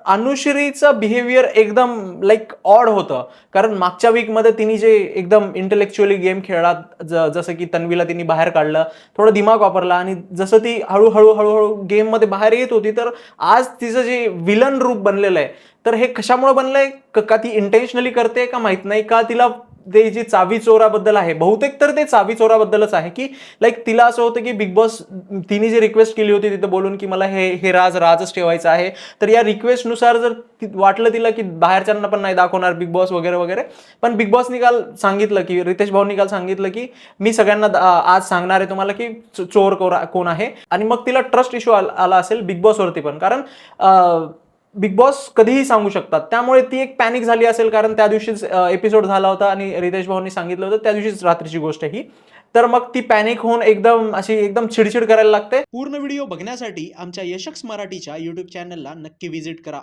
अनुश्रीचं behaviour एकदम like odd होतं. कारण मागच्या वीकमध्ये तिने जे एकदम इंटेलेक्च्युअली गेम खेळला, जसं की तन्वीला तिने बाहेर काढलं, थोडं दिमाग वापरला आणि जसं ती हळूहळू गेममध्ये बाहेर येत होती, तर आज तिचं जे विलन रूप बनलेलं आहे, तर हे कशामुळे बनलंय? का ती इंटेन्शनली करते का माहित नाही, का तिला ते जी चावी चोराबद्दल आहे, बहुतेक तर ते चावी चोराबद्दलच आहे, की लाईक तिला असं होतं की बिग बॉस तिने जी रिक्वेस्ट केली होती तिथं बोलून की मला हे हे राजच ठेवायचं आहे, तर या रिक्वेस्टनुसार जर वाटलं तिला की बाहेरच्यांना पण नाही दाखवणार बिग बॉस वगैरे वगैरे, पण बिग बॉसनी काल सांगितलं की रितेश भाऊनी काल सांगितलं की मी सगळ्यांना आज सांगणार आहे तुम्हाला की चोर कोण आहे. आणि मग तिला ट्रस्ट इश्यू आला असेल बिग बॉसवरती पण, कारण बिग बॉस कधीही सांगू शकतात, त्यामुळे ती एक पॅनिक झाली असेल. कारण त्या दिवशीच एपिसोड झाला होता आणि रितेश भाऊंनी सांगितलं होतं त्या दिवशीच रात्रीची गोष्ट ही. तर मग ती पॅनिक होऊन एकदम चिडचिड करायला लागते. पूर्ण व्हिडिओ बघण्यासाठी आमच्या यशक्स मराठीच्या यूट्यूब चॅनलला नक्की व्हिजिट करा.